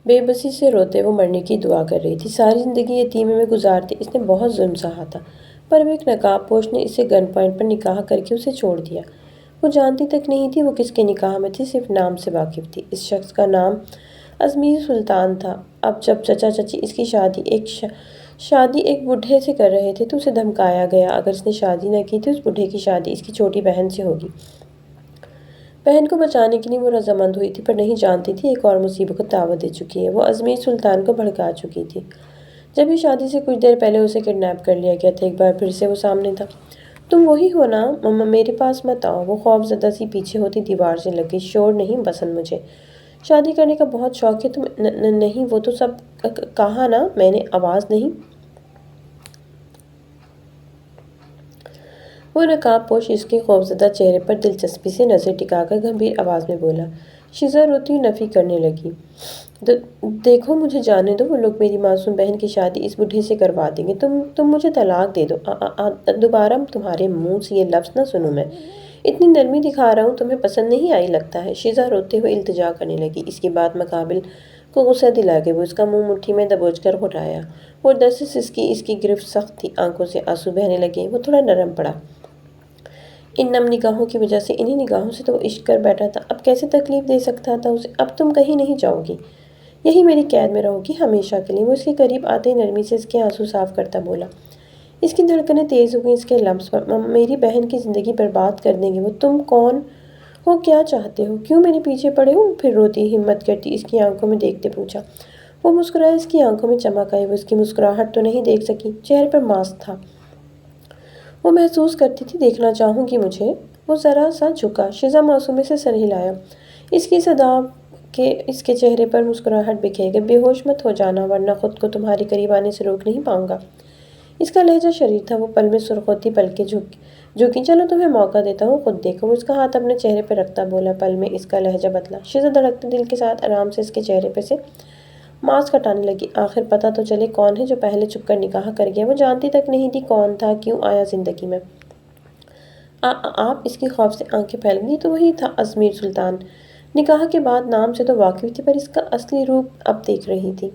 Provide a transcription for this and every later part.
بے بسی سے روتے وہ مرنے کی دعا کر رہی تھی۔ ساری زندگی یتیمی میں گزارتے اس نے بہت ظلم سہا تھا، پر اب ایک نقاب پوش نے اسے گن پوائنٹ پر نکاح کر کے اسے چھوڑ دیا۔ وہ جانتی تک نہیں تھی وہ کس کے نکاح میں تھی، صرف نام سے واقف تھی۔ اس شخص کا نام ازمیر سلطان تھا۔ اب جب چچا چچی اس کی شادی ایک بوڑھے سے کر رہے تھے تو اسے دھمکایا گیا اگر اس نے شادی نہ کی تو اس بوڑھے کی شادی اس کی چھوٹی بہن سے ہوگی۔ بہن کو بچانے کے لیے وہ رضامند ہوئی تھی، پر نہیں جانتی تھی ایک اور مصیبت کو دعوت دے چکی ہے۔ وہ ازمیر سلطان کو بھڑکا چکی تھی۔ جب ہی شادی سے کچھ دیر پہلے اسے کڈنیپ کر لیا گیا تھا، ایک بار پھر سے وہ سامنے تھا۔ تم وہی ہو نا؟ مما میرے پاس مت آؤ۔ وہ خوف زدہ سی پیچھے ہوتی دیوار سے لگ گئی۔ شور نہیں پسند مجھے۔ شادی کرنے کا بہت شوق ہے تمہیں؟ نہیں وہ تو سب کہا نا میں نے، آواز نہیں۔ وہ نقاب پوش اس کے خوفزدہ چہرے پر دلچسپی سے نظر ٹکا کر گمبھیر آواز میں بولا۔ شیزا روتی ہوئی نفی کرنے لگی۔ دیکھو مجھے جانے دو، وہ لوگ میری معصوم بہن کی شادی اس بوڑھے سے کروا دیں گے۔ تم مجھے طلاق دے دو۔ دوبارہ تمہارے منہ سے یہ لفظ نہ سنوں میں۔ اتنی نرمی دکھا رہا ہوں، تمہیں پسند نہیں آئی لگتا ہے۔ شیزا روتے ہوئے التجا کرنے لگی۔ اس کی بات مقابل کو غصہ دلا کے وہ اس کا منہ مٹھی میں دبوچ کر گھٹایا۔ وہ ڈر سے سسکی، اس کی گرفت سخت تھی، آنکھوں سے آنسو بہنے لگے۔ وہ تھوڑا نرم پڑا۔ ان نم نگاہوں کی وجہ سے، انہی نگاہوں سے تو وہ عشق کر بیٹھا تھا، اب کیسے تکلیف دے سکتا تھا اسے؟ اب تم کہیں نہیں جاؤ گی، یہی میری قید میں رہو گی ہمیشہ کے لیے۔ وہ اس کے قریب آتے ہی نرمی سے اس کے آنسو صاف کرتا بولا۔ اس کی دھڑکنیں تیز ہو گئیں اس کے لمس پر۔ میری بہن کی زندگی برباد کر دیں گے وہ۔ تم کون ہو؟ کیا چاہتے ہو؟ کیوں میرے پیچھے پڑے ہو؟ پھر روتی ہمت کرتی اس کی آنکھوں میں دیکھتے پوچھا۔ وہ مسکرایا، اس کی آنکھوں میں چمک آئی۔ وہ اس کی مسکراہٹ تو نہیں دیکھ سکی، چہرے پر ماسک تھا۔ وہ محسوس کرتی تھی دیکھنا چاہوں گی مجھے۔ وہ ذرا سا جھکا۔ شیزا معصومی سے سر ہلایا۔ اس کی صدا کے اس کے چہرے پر مسکراہٹ بکھر گئی۔ بے ہوش مت ہو جانا ورنہ خود کو تمہارے قریب آنے سے روک نہیں پاؤں گا۔ اس کا لہجہ شریر تھا۔ وہ پل میں سرخ ہوتی پلکیں جھکی۔ چلو تمہیں موقع دیتا ہوں، خود دیکھو۔ وہ اس کا ہاتھ اپنے چہرے پہ رکھتا بولا۔ پل میں اس کا لہجہ بدلا۔ شیزا دھڑکتے دل کے ساتھ آرام سے اس کے چہرے پہ سے ماسک ہٹانے لگی۔ آخر پتہ تو چلے کون ہے جو پہلے چھپ کر نکاح کر گیا۔ وہ جانتی تک نہیں تھی کون تھا، کیوں آیا زندگی میں۔ آپ اس کی خوف سے آنکھیں پھیل گئی تو وہی تھا ازمیر سلطان۔ نکاح کے بعد نام سے تو واقف تھی، پر اس کا اصلی روپ اب دیکھ رہی تھی۔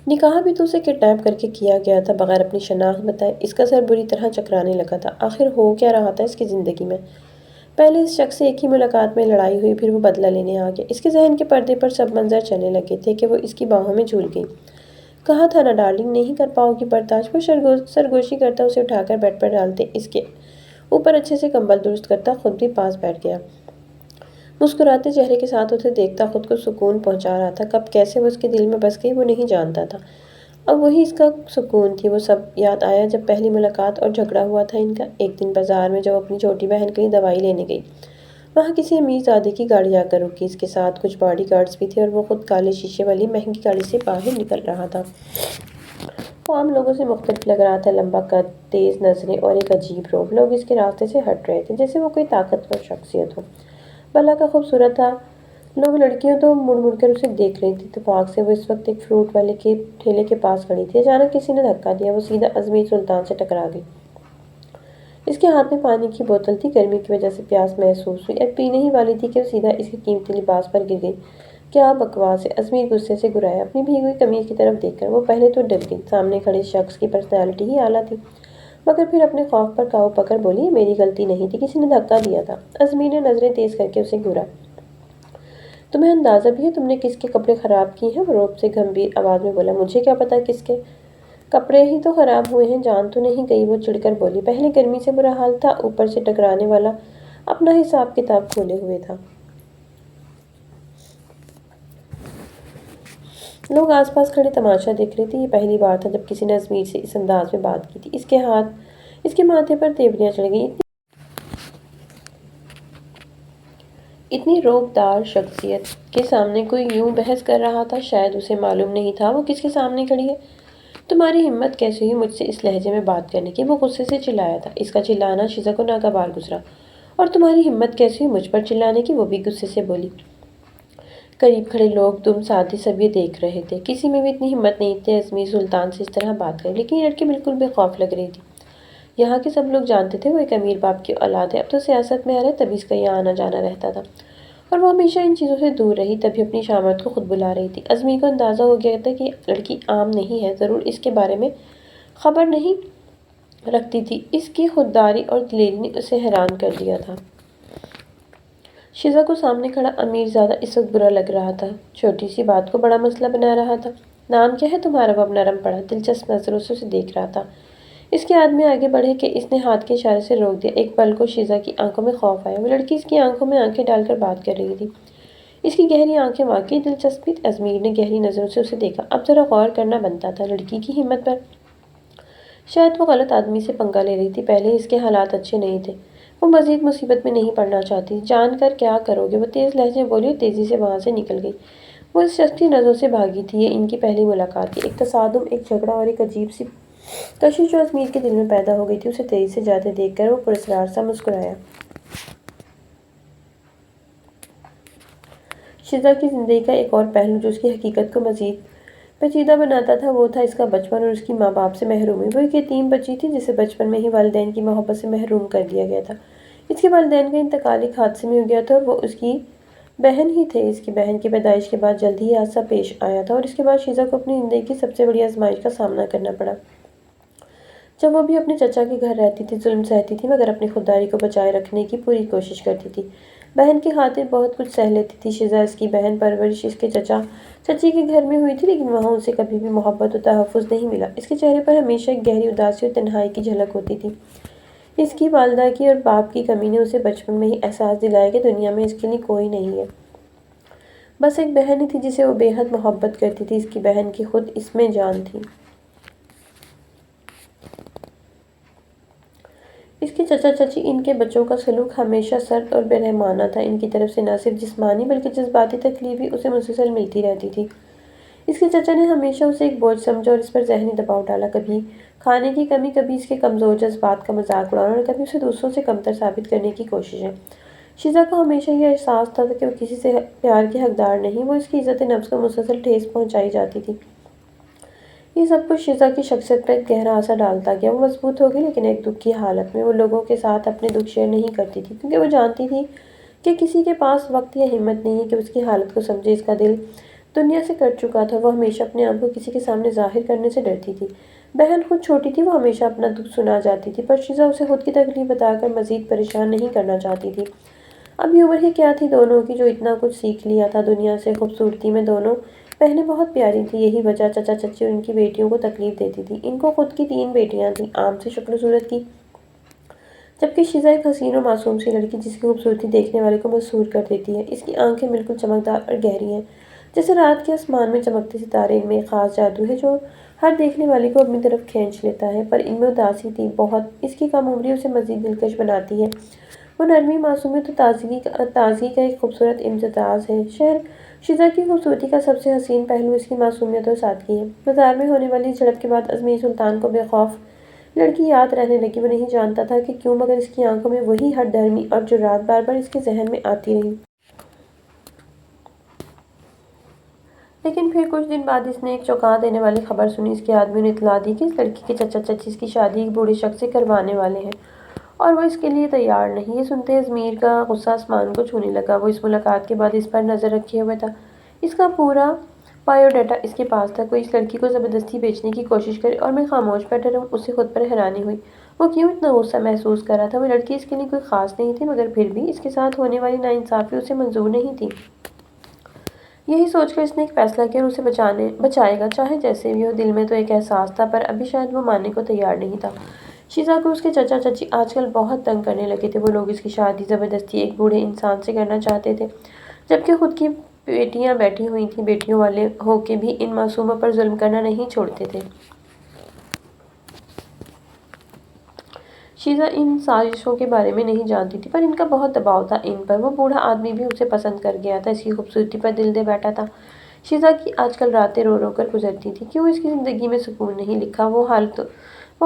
نکاح بھی تو اسے کڈنیپ کر کے کیا گیا تھا بغیر اپنی شناخت بتائے۔ اس کا سر بری طرح چکرانے لگا تھا۔ آخر ہو کیا رہا تھا اس کی زندگی میں؟ پہلے اس شخص سے ایک ہی ملاقات میں لڑائی ہوئی، پھر وہ بدلہ لینے آ گیا۔ اس کے ذہن کے پردے پر سب منظر چلنے لگے تھے کہ وہ اس کی باہوں میں جھول گئی۔ کہا تھا نا ڈارلنگ، نہیں کر پاؤ گی برداشت۔ وہ سرگوشی کرتا اسے اٹھا کر بیڈ پر ڈالتے، اس کے اوپر اچھے سے کمبل درست کرتا، خود بھی پاس بیٹھ گیا۔ مسکراتے چہرے کے ساتھ اسے دیکھتا خود کو سکون پہنچا رہا تھا۔ کب کیسے وہ اس کے دل میں بس گئی وہ نہیں جانتا تھا۔ اب وہی اس کا سکون تھی۔ وہ سب یاد آیا جب پہلی ملاقات اور جھگڑا ہوا تھا ان کا۔ ایک دن بازار میں جب اپنی چھوٹی بہن کے لیے دوائی لینے گئی، وہاں کسی امیر زادے کی گاڑی آ کر رکی۔ اس کے ساتھ کچھ باڈی گارڈز بھی تھے اور وہ خود کالے شیشے والی مہنگی گاڑی سے باہر نکل رہا تھا۔ وہ عام لوگوں سے مختلف لگ رہا تھا، لمبا قد، تیز نظریں اور ایک عجیب روب۔ لوگ اس کے راستے سے ہٹ رہے تھے جیسے وہ کوئی طاقتور شخصیت ہو۔ بھلا کا خوبصورت تھا۔ لوگ لڑکیوں تو مڑ مڑ کر اسے دیکھ رہی تھی۔ اتفاق سے وہ اس وقت ایک فروٹ والے کے ٹھیلے کے پاس کھڑی تھی۔ اچانک کسی نے دھکا دیا، وہ سیدھا ازمیر سلطان سے ٹکرا گئی۔ اس کے ہاتھ میں پانی کی بوتل تھی۔ گرمی کی وجہ سے پیاس محسوس ہوئی، اب پینے ہی والی تھی کہ وہ سیدھا اس کے قیمتی لباس پر گر گئی۔ کیا بکواس ہے! ازمیر غصے سے گرایا اپنی بھیگی ہوئی قمیض کی طرف دیکھ کر۔ وہ پہلے تو ڈر گئی، سامنے کھڑے شخص کی پرسنالٹی ہی اعلیٰ تھی، مگر پھر اپنے خوف پر قابو پا کر بولی، یہ میری غلطی نہیں تھی، کسی نے دھکا دیا تھا۔ ازمیر نے نظریں تیز کر کے اسے گھورا۔ تمہیں اندازہ بھی ہے تم نے کس کے کپڑے خراب کیے ہیں؟ وہ روب سے گمبھیر آواز میں بولا۔ مجھے کیا پتا کس کے کپڑے ہی تو خراب ہوئے ہیں، جان تو نہیں گئی؟ وہ چڑھ کر بولی۔ پہلے گرمی سے برا حال تھا، اوپر سے ٹکرانے والا اپنا حساب کتاب کھولے ہوئے تھا۔ لوگ آس پاس کھڑے تماشا دیکھ رہے تھے۔ یہ پہلی بار تھا جب کسی نے ازمیر سے اس انداز میں بات کی تھی۔ اس کے ماتھے پر تیوریاں چڑھ گئیں۔ اتنی روب دار شخصیت کے سامنے کوئی یوں بحث کر رہا تھا، شاید اسے معلوم نہیں تھا وہ کس کے سامنے کھڑی ہے۔ تمہاری ہمت کیسے ہوئی مجھ سے اس لہجے میں بات کرنے کی؟ وہ غصے سے چلایا تھا۔ اس کا چلانا شیزا کو ناگوار گزرا۔ اور تمہاری ہمت کیسے ہوئی مجھ پر چلانے کی؟ وہ بھی غصے سے بولی۔ قریب کھڑے لوگ دم ساتھی سب یہ دیکھ رہے تھے۔ کسی میں بھی اتنی ہمت نہیں تھی ازمیر سلطان سے اس طرح بات کرے، لیکن یہ لڑکی بالکل بے خوف لگ رہی تھی۔ یہاں کے سب لوگ جانتے تھے وہ ایک امیر باپ کی اولاد ہے، اب تو سیاست میں آ رہا ہے تبھی اس کا یہاں آنا جانا رہتا تھا۔ اور وہ ہمیشہ ان چیزوں سے دور رہی، تبھی اپنی شامت کو خود بلا رہی تھی۔ ازمیر کو اندازہ ہو گیا تھا کہ یہ لڑکی عام نہیں ہے، ضرور اس کے بارے میں خبر نہیں رکھتی تھی۔ اس کی خودداری اور دلیری نے اسے حیران کر دیا تھا۔ شیزا کو سامنے کھڑا امیر زیادہ اس وقت برا لگ رہا تھا، چھوٹی سی بات کو بڑا مسئلہ بنا رہا تھا۔ نام کیا ہے تمہارا؟ وہ اب نرم پڑا، دلچسپ نظروں سے اسے دیکھ رہا تھا۔ اس کے آدمی آگے بڑھے کہ اس نے ہاتھ کے اشارے سے روک دیا۔ ایک پل کو شیزا کی آنکھوں میں خوف آیا، وہ لڑکی اس کی آنکھوں میں آنکھیں ڈال کر بات کر رہی تھی۔ اس کی گہری آنکھیں واقعی دلچسپی تھی۔ ازمیر نے گہری نظروں سے اسے دیکھا، اب ذرا غور کرنا بنتا تھا لڑکی کی ہمت پر۔ شاید وہ غلط آدمی سے پنگا لے رہی تھی، پہلے اس کے حالات اچھے نہیں تھے، وہ مزید مصیبت میں نہیں پڑنا چاہتی۔ جان کر کیا کرو گے؟ وہ تیز لہجے میں بولی اور تیزی سے وہاں سے نکل گئی۔ وہ اس شخص کی نظروں سے بھاگی تھی۔ یہ ان کی پہلی ملاقات تھی، ایک تصادم، ایک جھگڑا اور ایک عجیب سی کشش جو ازمیر کے دل میں پیدا ہو گئی تھی۔ اسے تیزی سے جاتے دیکھ کر وہ پراسرار سا مسکرایا۔ شیزا کی زندگی کا ایک اور پہلو جو اس کی حقیقت کو مزید پیچیدہ بناتا تھا، وہ تھا اس کا بچپن اور اس کی ماں باپ سے محرومی۔ وہ ایک یتیم بچی تھی جسے بچپن میں ہی والدین کی محبت سے محروم کر دیا گیا تھا۔ اس کے والدین کا انتقال ایک حادثے میں ہو گیا تھا اور وہ اس کی بہن ہی تھے۔ اس کی بہن کی پیدائش کے بعد جلد ہی حادثہ پیش آیا تھا اور اس کے بعد شیزا کو اپنی زندگی کی سب سے بڑی آزمائش کا سامنا کرنا پڑا۔ جب وہ بھی اپنے چچا کے گھر رہتی تھی، ظلم سہتی تھی مگر اپنی خودداری کو بچائے رکھنے کی پوری کوشش کرتی تھی۔ بہن کی خاطر بہت کچھ سہ لیتی تھی شیزا۔ اس کی بہن پرورش اس کے چچا چچی کے گھر میں ہوئی تھی، لیکن وہاں اسے کبھی بھی محبت و تحفظ نہیں ملا۔ اس کے چہرے پر ہمیشہ ایک گہری اداسی اور تنہائی کی جھلک ہوتی تھی۔ اس کی والدہ کی اور باپ کی کمی نے اسے بچپن میں ہی احساس دلایا کہ دنیا میں اس کے لیے کوئی نہیں ہے، بس ایک بہن ہی تھی جسے وہ بے حد محبت کرتی تھی۔ اس کی بہن کی خود اس میں جان تھی۔ اس کے چچا چچی ان کے بچوں کا سلوک ہمیشہ سرد اور بے رحمانہ تھا۔ ان کی طرف سے نہ صرف جسمانی بلکہ جذباتی تکلیف بھی اسے مسلسل ملتی رہتی تھی۔ اس کے چچا نے ہمیشہ اسے ایک بوجھ سمجھا اور اس پر ذہنی دباؤ ڈالا، کبھی کھانے کی کمی، کبھی اس کے کمزور جذبات کا مذاق اڑانا اور کبھی اسے دوسروں سے کمتر ثابت کرنے کی کوششیں۔ شیزا کو ہمیشہ یہ احساس تھا کہ وہ کسی سے پیار کی حقدار نہیں، وہ اس کی عزت نفس کو مسلسل ٹھیس پہنچائی جاتی تھی۔ یہ سب کچھ شیزا کی شخصیت پر ایک گہرا اثر ڈالتا گیا۔ وہ مضبوط ہو گئی، لیکن ایک دکھ کی حالت میں۔ وہ لوگوں کے ساتھ اپنے دکھ شیئر نہیں کرتی تھی کیونکہ وہ جانتی تھی کہ کسی کے پاس وقت یا ہمت نہیں ہے کہ اس کی حالت کو سمجھے۔ اس کا دل دنیا سے کٹ چکا تھا، وہ ہمیشہ اپنے آپ کو کسی کے سامنے ظاہر کرنے سے ڈرتی تھی۔ بہن خود چھوٹی تھی، وہ ہمیشہ اپنا دکھ سنا جاتی تھی، پر شیزا اسے خود کی تکلیف بتا کر مزید پریشان نہیں کرنا چاہتی تھی۔ اب یہ عمر ہی کیا تھی دونوں کی جو اتنا کچھ سیکھ لیا تھا دنیا سے۔ خوبصورتی میں دونوں بہنیں بہت پیاری تھیں، یہی وجہ چچا چچی اور ان کی بیٹیوں کو تکلیف دیتی تھی۔ ان کو خود کی 3 بیٹیاں تھیں، عام سی شکل و صورت کی، جبکہ شیزا ایک حسین و معصوم سی لڑکی جس کی خوبصورتی دیکھنے والے کو مسحور کر دیتی ہے۔ اس کی آنکھیں بالکل چمکدار اور گہری ہیں، جیسے رات کے آسمان میں چمکتے ستارے۔ ان میں ایک خاص جادو ہے جو ہر دیکھنے والے کو اپنی طرف کھینچ لیتا ہے، پر ان میں اداسی تھی بہت۔ اس کی کم عمری اسے مزید دلکش بناتی ہے۔ وہ نرمی، معصومیت اور تازگی کا ایک خوبصورت امتزاج ہے۔ شیزا کی خوبصورتی کا سب سے حسین پہلو اس کی معصومیت اور سادگی ہے۔ بازار میں ہونے والی جھڑپ کے بعد ازمیر سلطان کو بے خوف لڑکی یاد رہنے لگی۔ وہ نہیں جانتا تھا کہ کیوں، مگر اس کی آنکھوں میں وہی ہٹ دھرمی اور جرات بار بار اس کے ذہن میں آتی رہی۔ لیکن پھر کچھ دن بعد اس نے ایک چونکا دینے والی خبر سنی۔ اس کے آدمی نے اطلاع دی کہ اس لڑکی کے چچا چچی اس کی شادی ایک بوڑھے شخص سے کروانے والے ہیں اور وہ اس کے لیے تیار نہیں۔ یہ سنتے ازمیر کا غصہ آسمان کو چھونے لگا۔ وہ اس ملاقات کے بعد اس پر نظر رکھے ہوئے تھا، اس کا پورا بائیو ڈیٹا اس کے پاس تھا۔ کوئی اس لڑکی کو زبردستی بیچنے کی کوشش کرے اور میں خاموش بیٹھا رہوں، اسے خود پر حیرانی ہوئی۔ وہ کیوں اتنا غصہ محسوس کر رہا تھا؟ وہ لڑکی اس کے لیے کوئی خاص نہیں تھی، مگر پھر بھی اس کے ساتھ ہونے والی ناانصافی اسے منظور نہیں تھی۔ یہی سوچ کر اس نے ایک فیصلہ کیا اور اسے بچائے گا، چاہے جیسے بھی ہو۔ دل میں تو ایک احساس تھا، پر ابھی شاید وہ ماننے کو تیار نہیں تھا۔ شیزا کو اس کے چچا چچی آج کل بہت تنگ کرنے لگے تھے۔ وہ لوگ اس کی شادی زبردستی ایک بوڑھے انسان سے کرنا چاہتے تھے، جبکہ خود کی بیٹیاں بیٹھی ہوئی تھیں۔ بیٹیوں والے ہو کے بھی ان معصوموں پر ظلم کرنا نہیں چھوڑتے تھے۔ شیزا ان سازشوں کے بارے میں نہیں جانتی تھی، پر ان کا بہت دباؤ تھا ان پر۔ وہ بوڑھا آدمی بھی اسے پسند کر گیا تھا، اس کی خوبصورتی پر دل دے بیٹھا تھا۔ شیزا کی آج کل راتیں رو رو کر گزرتی تھیں۔ کیوں اس کی زندگی میں سکون نہیں لکھا؟ وہ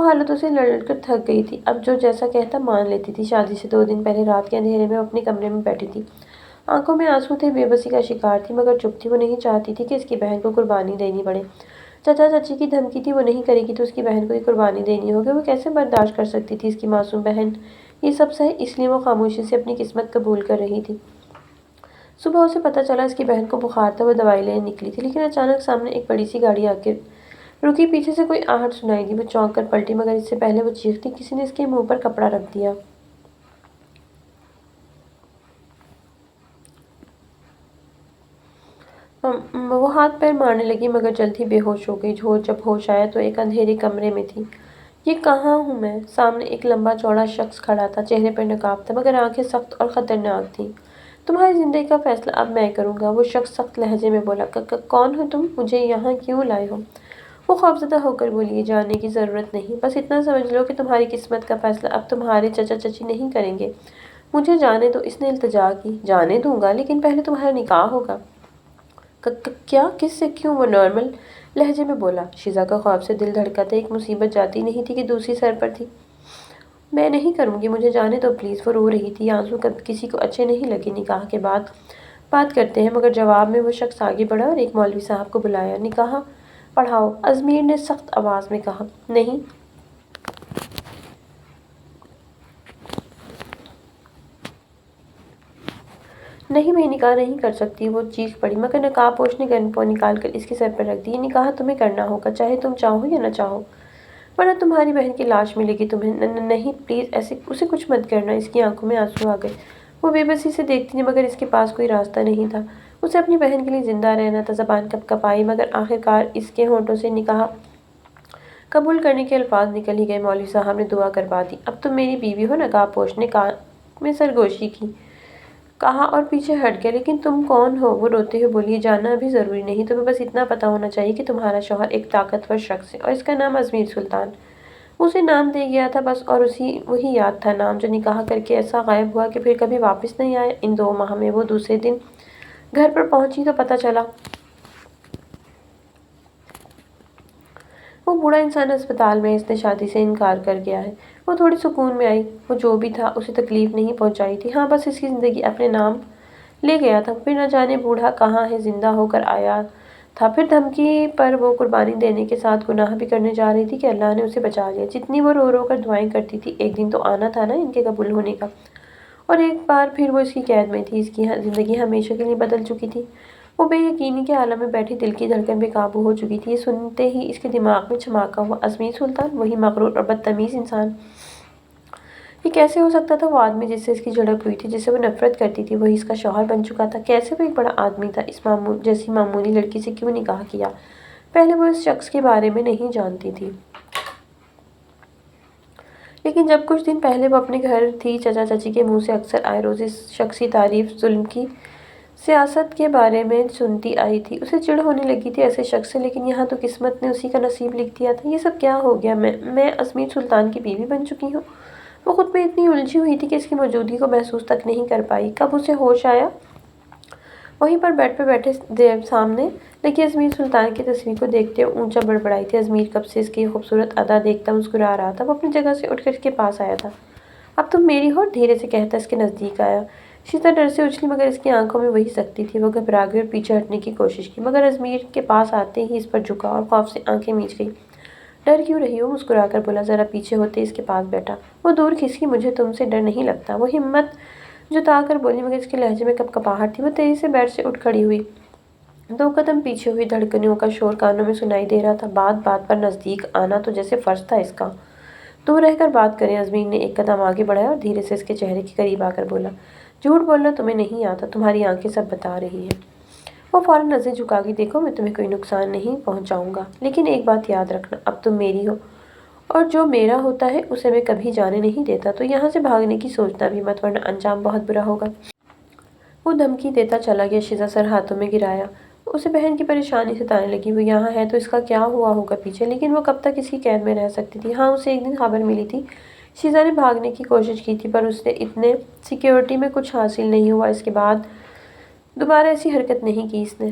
حالتوں سے لڑ کر تھک گئی تھی، اب جو جیسا کہتا مان لیتی تھی۔ شادی سے 2 دن پہلے رات کے اندھیرے میں وہ اپنے کمرے میں بیٹھی تھی، آنکھوں میں آنسو تھے، بے بسی کا شکار تھی، مگر چپ تھی۔ وہ نہیں چاہتی تھی کہ اس کی بہن کو قربانی دینی پڑے۔ چچا چچی کی دھمکی تھی، وہ نہیں کرے گی تو اس کی بہن کو ہی قربانی دینی ہوگی۔ وہ کیسے برداشت کر سکتی تھی اس کی معصوم بہن یہ سب سہے؟ اس لیے وہ خاموشی سے اپنی قسمت قبول کر رہی تھی۔ صبح اسے پتہ چلا اس کی بہن کو بخار تھا، وہ دوائی لینے نکلی تھی، لیکن اچانک سامنے ایک بڑی سی گاڑی آ کے رکی۔ پیچھے سے کوئی آہٹ سنائی دی، وہ چونک کر پلٹی، مگر اس سے پہلے وہ چیختی کسی نے اس کے منہ پر کپڑا رکھ دیا۔ وہ ہاتھ پیر مارنے لگی مگر جلد ہی بے ہوش ہو گئی۔ جب ہوش آیا تو ایک اندھیرے کمرے میں تھی۔ یہ کہاں ہوں میں؟ سامنے ایک لمبا چوڑا شخص کھڑا تھا، چہرے پر نقاب تھا مگر آنکھیں سخت اور خطرناک تھیں۔ تمہاری زندگی کا فیصلہ اب میں کروں گا، وہ شخص سخت لہجے میں بولا۔ کون ہو تم؟ مجھے یہاں کیوں لائے ہو؟ وہ خوفزدہ ہو کر بولی، یہ جاننے کی ضرورت نہیں، بس اتنا سمجھ لو کہ تمہاری قسمت کا فیصلہ اب تمہارے چچا چچی نہیں کریں گے۔ مجھے جانے دو، اس نے التجا کی۔ جانے دوں گا، لیکن پہلے تمہارا نکاح ہوگا۔ کیا؟ کس سے؟ کیوں؟ وہ نارمل لہجے میں بولا۔ شیزا کا خواب سے دل دھڑکا تھا، ایک مصیبت جاتی نہیں تھی کہ دوسری سر پر تھی۔ میں نہیں کروں گی، مجھے جانے دو پلیز۔ وہ رو رہی تھی، آنسو کسی کو اچھے نہیں لگے۔ نکاح کے بعد بات کرتے ہیں، مگر جواب میں وہ شخص آگے بڑھا اور ایک مولوی صاحب کو بلایا۔ نکاح پڑھاؤ، ازمیر نے سخت آواز میں کہا۔ نہیں، نہیں، میں نکاح نہیں کر سکتی، وہ چیخ پڑی، مگر نقاب پوش نے گن پو نکال کر اس کے سر پر رکھ دی۔ یہ نکاح تمہیں کرنا ہوگا، چاہے تم چاہو یا نہ چاہو، ورنہ تمہاری بہن کی لاش ملے گی تمہیں۔ نہیں پلیز، ایسے اسے کچھ مت کرنا۔ اس کی آنکھوں میں آنسو آ گئے، وہ بے بسی سے دیکھتی تھی مگر اس کے پاس کوئی راستہ نہیں تھا۔ اسے اپنی بہن کے لیے زندہ رہنا تھا۔ زبان کپ کپائی مگر آخرکار اس کے ہونٹوں سے نکاح قبول کرنے کے الفاظ نکل ہی گئے۔ مولوی صاحب نے دعا کروا دی۔ اب تم میری بیوی ہو، نقاب پوش نے کان میں سرگوشی کی کہا اور پیچھے ہٹ گیا۔ لیکن تم کون ہو؟ وہ روتے ہوئے بولی، یہ جاننا ابھی ضروری نہیں، تمہیں بس اتنا پتہ ہونا چاہیے کہ تمہارا شوہر ایک طاقتور شخص ہے اور اس کا نام ازمیر سلطان۔ اسے نام دے گیا تھا بس، اور وہی یاد تھا، نام جو نکاح کر کے ایسا غائب ہوا کہ پھر کبھی واپس نہیں آیا۔ ان 2 ماہ میں وہ دوسرے دن گھر پر پہنچی تو پتہ چلا وہ بوڑھا انسان اسپتال میں ہے، اس نے شادی سے انکار کر گیا ہے۔ وہ تھوڑی سکون میں آئی، وہ جو بھی تھا اسے تکلیف نہیں پہنچائی تھی، ہاں بس اس کی زندگی اپنے نام لے گیا تھا۔ پھر نہ جانے بوڑھا کہاں ہے، زندہ ہو کر آیا تھا، پھر دھمکی پر وہ قربانی دینے کے ساتھ گناہ بھی کرنے جا رہی تھی کہ اللہ نے اسے بچا لیا۔ جتنی وہ رو رو کر دعائیں کرتی تھی، ایک دن تو آنا تھا نا ان کے قبول ہونے کا، اور ایک بار پھر وہ اس کی قید میں تھی۔ اس کی زندگی ہمیشہ کے لیے بدل چکی تھی۔ وہ بے یقینی کے عالم میں بیٹھی، دل کی دھڑکن بے قابو ہو چکی تھی۔ یہ سنتے ہی اس کے دماغ میں چمکا ہوا ازمیر سلطان، وہی مغرور اور بدتمیز انسان، یہ کیسے ہو سکتا تھا؟ وہ آدمی جس سے اس کی جھڑپ ہوئی تھی، جس سے وہ نفرت کرتی تھی، وہی اس کا شوہر بن چکا تھا۔ کیسے وہ ایک بڑا آدمی تھا، اس جیسی معمولی لڑکی سے کیوں نکاح کیا؟ پہلے وہ اس شخص کے بارے میں نہیں جانتی تھی، لیکن جب کچھ دن پہلے وہ اپنے گھر تھی، چچا چچی کے منہ سے اکثر آئے روز اس شخص کی تعریف، ظلم کی سیاست کے بارے میں سنتی آئی تھی۔ اسے چڑ ہونے لگی تھی ایسے شخص سے، لیکن یہاں تو قسمت نے اسی کا نصیب لکھ دیا تھا۔ یہ سب کیا ہو گیا؟ میں ازمیر سلطان کی بیوی بن چکی ہوں۔ وہ خود میں اتنی الجھی ہوئی تھی کہ اس کی موجودگی کو محسوس تک نہیں کر پائی۔ کب اسے ہوش آیا، وہیں پر بیڈ پہ بیٹھے سامنے لگی ازمیر سلطان کی تصویر کو دیکھتے ہوئے اونچا بڑبڑائی تھی۔ ازمیر کب سے اس کی خوبصورت ادا دیکھتا مسکرا رہا تھا۔ وہ اپنی جگہ سے اٹھ کر اس کے پاس آیا تھا۔ اب تم میری ہو، دھیرے سے کہتا اس کے نزدیک آیا۔ شیزا ڈر سے اچھلی مگر اس کی آنکھوں میں وہی سختی تھی۔ وہ گھبرا گئی اور پیچھے ہٹنے کی کوشش کی، مگر ازمیر کے پاس آتے ہی اس پر جھکا اور خوف سے آنکھیں میچ گئی۔ ڈر کیوں رہی ہو؟ مسکرا کر بولا۔ ذرا پیچھے ہوتے اس کے پاس بیٹھا۔ وہ دور کھسکی، مجھے تم سے ڈر نہیں لگتا، وہ ہمت جتا کر بولی، مگر اس کے لہجے میں کپکپاہٹ تھی۔ وہ تیزی سے بیڈ سے اٹھ کھڑی ہوئی، 2 قدم پیچھے ہوئی، دھڑکنوں کا شور کانوں میں سنائی دے رہا تھا۔ بات بات پر نزدیک آنا تو جیسے فرض تھا اس کا۔ دور رہ کر بات کریں۔ ازمیر نے ایک قدم آگے بڑھایا اور دھیرے سے اس کے چہرے کے قریب آ کر بولا، جھوٹ بولنا تمہیں نہیں آتا، تمہاری آنکھیں سب بتا رہی ہیں۔ وہ فوراً نظریں جھکا گئی، دیکھو میں تمہیں کوئی نقصان نہیں پہنچاؤں گا، لیکن ایک بات یاد رکھنا، اب تم میری ہو اور جو میرا ہوتا ہے اسے میں کبھی جانے نہیں دیتا، تو یہاں سے بھاگنے کی سوچنا بھی مت، ورنہ انجام بہت برا ہوگا۔ وہ دھمکی دیتا چلا گیا۔ شیزا سر ہاتھوں میں گرایا، اسے بہن کی پریشانی ستانے لگی۔ وہ یہاں ہے تو اس کا کیا ہوا ہوگا پیچھے، لیکن وہ کب تک اس کی قید میں رہ سکتی تھی؟ ہاں، اسے ایک دن خبر ملی تھی، شیزا نے بھاگنے کی کوشش کی تھی، پر اسے اتنے سیکیورٹی میں کچھ حاصل نہیں ہوا۔ اس کے بعد دوبارہ ایسی حرکت نہیں کی اس نے۔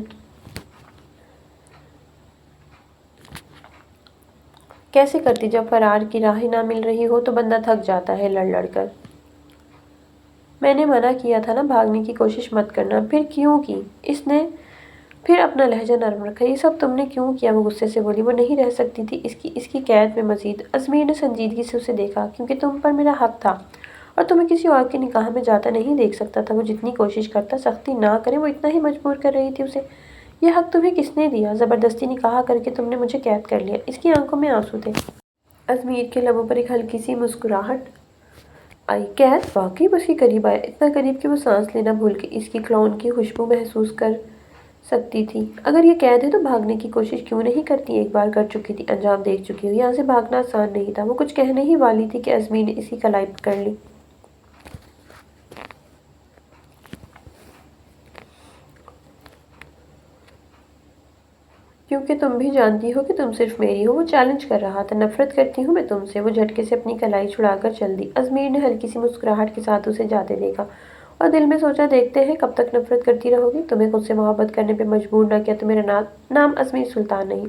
کیسے کرتی؟ جب فرار کی راہ ہی نہ مل رہی ہو تو بندہ تھک جاتا ہے لڑ لڑ کر۔ میں نے منع کیا تھا نا، بھاگنے کی کوشش مت کرنا۔ پھر کیوں کی؟ اس نے پھر اپنا لہجہ نرم رکھا۔ یہ سب تم نے کیوں کیا؟ وہ غصے سے بولی۔ وہ نہیں رہ سکتی تھی اس کی قید میں مزید۔ ازمیر نے سنجیدگی سے اسے دیکھا، کیونکہ تم پر میرا حق تھا اور تمہیں کسی اور کے نکاح میں جاتا نہیں دیکھ سکتا تھا۔ وہ جتنی کوشش کرتا سختی نہ کرے وہ اتنا ہی مجبور کر رہی تھی اسے۔ یہ حق تمہیں کس نے دیا؟ زبردستی نکاح کر کے تم نے مجھے قید کر لیا۔ اس کی آنکھوں میں آنسو تھے۔ ازمیر کے لبوں پر ایک ہلکی سی مسکراہٹ آئی۔ قید؟ واقعی وہ اس کے قریب آیا، اتنا قریب کہ وہ سانس لینا بھول کے اس کی کلون کی خوشبو محسوس کر سکتی تھی۔ اگر یہ قید ہے تو بھاگنے کی کوشش کیوں نہیں کرتی؟ ایک بار کر چکی تھی، انجام دیکھ چکی ہو۔ یہاں سے بھاگنا آسان نہیں تھا۔ وہ کچھ کہنے ہی والی تھی کہ ازمیر نے اس کی کلائی پکڑ لی۔ کیونکہ تم بھی جانتی ہو کہ تم صرف میری ہو۔ وہ چیلنج کر رہا تھا۔ نفرت کرتی ہوں میں تم سے۔ وہ جھٹکے سے اپنی کلائی چھڑا کر چل دی۔ ازمیر نے ہلکی سی مسکراہٹ کے ساتھ اسے جاتے دیکھا اور دل میں سوچا، دیکھتے ہیں کب تک نفرت کرتی رہو گی۔ تمہیں خود سے محبت کرنے پہ مجبور نہ کیا تو میرا نام ازمیر سلطان نہیں۔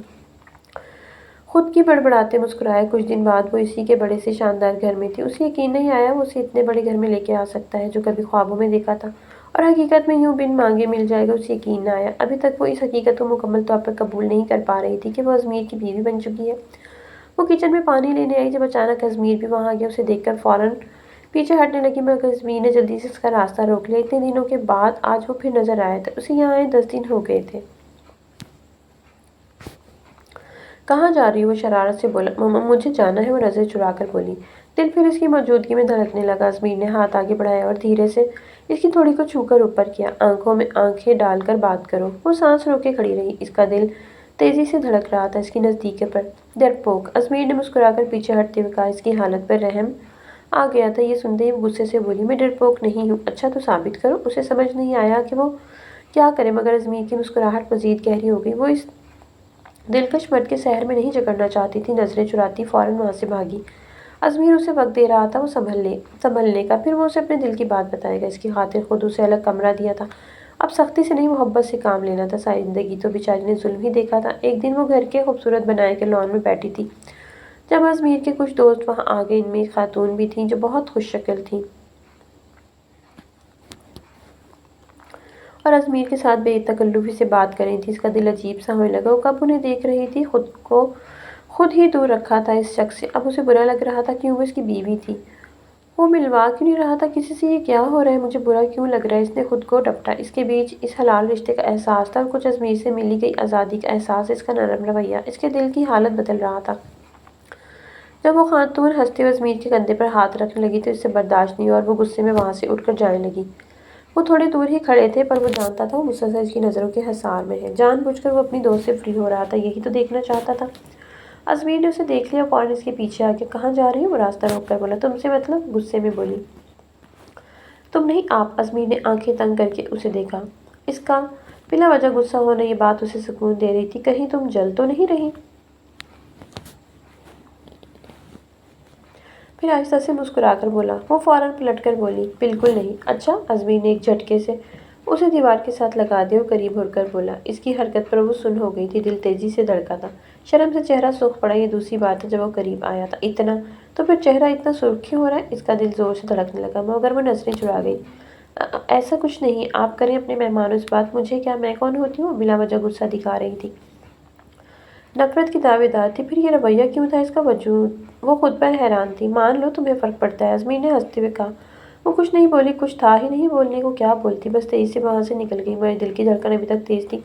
خود کی بڑبڑاتے مسکرائے۔ کچھ دن بعد وہ اسی کے بڑے سے شاندار گھر میں تھی۔ اسے یقین نہیں آیا وہ اسے اتنے بڑے گھر میں لے کے آ سکتا ہے جو کبھی خوابوں میں دیکھا تھا اور حقیقت میں یوں بن مانگے مل جائے گا۔ اسے یقین نہ آیا۔ ابھی تک وہ اس حقیقت کو مکمل طور پر قبول نہیں کر پا رہی تھی کہ وہ ازمیر کی بیوی بن چکی ہے۔ وہ کچن میں پانی لینے آئی جب اچانک ازمیر بھی وہاں آ گیا۔ اسے دیکھ کر فوراً پیچھے ہٹنے لگی مگر ازمیر نے جلدی سے اس کا راستہ روک لیا۔ اتنے دنوں کے بعد آج وہ پھر نظر آیا تھا۔ اسے یہاں آئے 10 دن ہو گئے تھے۔ کہاں جا رہی ہو؟ وہ شرارت سے بولا۔ ماما مجھے جانا ہے، وہ نظریں چرا کر بولی۔ دل پھر اس کی موجودگی میں دھڑکنے لگا۔ ازمیر نے ہاتھ آگے بڑھایا اور دھیرے سے اس کی تھوڑی کو چھو کر اوپر کیا۔ آنکھوں میں آنکھیں ڈال کر بات کرو۔ وہ سانس روکے کھڑی رہی۔ اس کا دل تیزی سے دھڑک رہا تھا اس کی نزدیکی پر۔ ڈرپوک! ازمیر نے مسکرا کر پیچھے ہٹتے ہوئے کہا۔ اس کی حالت پر رحم آ گیا تھا۔ یہ سنتے ہی وہ غصے سے بولی، میں ڈرپوک نہیں ہوں۔ اچھا تو ثابت کرو۔ اسے سمجھ نہیں آیا کہ وہ کیا کرے مگر ازمیر کی مسکراہٹ مزید گہری ہو گئی۔ وہ اس دلکش مرد کے سحر میں نہیں جکڑنا چاہتی تھی۔ نظریں چراتی فوراً وہاں سے بھاگی۔ ازمیر اسے وقت دے رہا تھا وہ سنبھلنے کا، پھر وہ اسے اپنے دل کی بات بتائے گا۔ اس کی خاطر خود اسے الگ کمرہ دیا تھا۔ اب سختی سے نہیں محبت سے کام لینا تھا۔ ساری زندگی تو بیچاری نے ظلم ہی دیکھا تھا۔ ایک دن وہ گھر کے خوبصورت بنائے کے لان میں بیٹھی تھی جب ازمیر کے کچھ دوست وہاں آ گئے۔ ان میں ایک خاتون بھی تھیں جو بہت خوش شکل تھی اور ازمیر کے ساتھ بے تکلفی سے بات کر رہی تھی۔ اس کا دل عجیب سا ہونے لگا۔ وہ کب انہیں دیکھ رہی تھی، خود ہی دور رکھا تھا اس شخص سے۔ اب اسے برا لگ رہا تھا کیوں وہ اس کی بیوی تھی۔ وہ ملوا کیوں نہیں رہا تھا کسی سے؟ یہ کیا ہو رہا ہے؟ مجھے برا کیوں لگ رہا ہے؟ اس نے خود کو ڈپٹا۔ اس کے بیچ اس حلال رشتے کا احساس تھا اور کچھ ازمیر سے ملی گئی آزادی کا احساس۔ اس کا نرم رویہ اس کے دل کی حالت بدل رہا تھا۔ جب وہ خاتون ہنستے ہوئے ازمیر کے کندھے پر ہاتھ رکھنے لگی تو اس سے برداشت نہیں ہوا اور وہ غصے میں وہاں سے اٹھ کر جانے لگی۔ وہ تھوڑے دور ہی کھڑے تھے پر وہ جانتا تھا وہ مسلسل اس کی نظروں کے حصار میں ہے۔ جان بوجھ کر وہ اپنی دوست سے فری ہو رہا تھا، یہی تو دیکھنا چاہتا تھا۔ ازمیر نے اسے دیکھ لیا، فوراً اس کے پیچھے آ کے کہاں جا رہی ہو؟ وہ راستہ روک کر بولا۔ تم سے مطلب؟ غصے میں بولی۔ تم نہیں آپ۔ ازمیر نے آنکھیں تنگ کر کے اسے دیکھا۔ اس کا بلا وجہ غصہ ہونا، یہ بات اسے سکون دے رہی تھی۔ کہیں تم جل تو نہیں رہی؟ پھر آہستہ سے مسکرا کر بولا۔ وہ فوراً پلٹ کر بولی، بالکل نہیں۔ اچھا؟ ازمیر نے ایک جھٹکے سے اسے دیوار کے ساتھ لگا دیا اور قریب ہو کر بولا۔ اس کی حرکت پر وہ سن ہو گئی تھی، دل تیزی سے دھڑکا تھا۔ شرم سے چہرہ سرخ پڑا۔ یہ دوسری بات ہے جب وہ قریب آیا تھا۔ اتنا تو پھر چہرہ اتنا سرخ کیوں ہو رہا ہے؟ اس کا دل زور سے دھڑکنے لگا مگر وہ نظریں چرا گئی۔ ایسا کچھ نہیں، آپ کریں اپنے مہمانوں سے بات۔ مجھے کیا، میں کون ہوتی ہوں؟ وہ بلا وجہ غصہ دکھا رہی تھی، نفرت کی دعوے دار تھی۔ پھر یہ رویہ کیوں تھا اس کا وجود؟ وہ خود پر حیران تھی۔ مان لو تمہیں فرق پڑتا ہے، ازمیر نے ہنستے ہوئے کہا۔ وہ کچھ نہیں بولی، کچھ تھا ہی نہیں بولنے کو۔ کیا بولتی؟ بس تیزی سے وہاں سے نکل گئی۔ میرے دل کی دھڑکن ابھی تک تیز تھی۔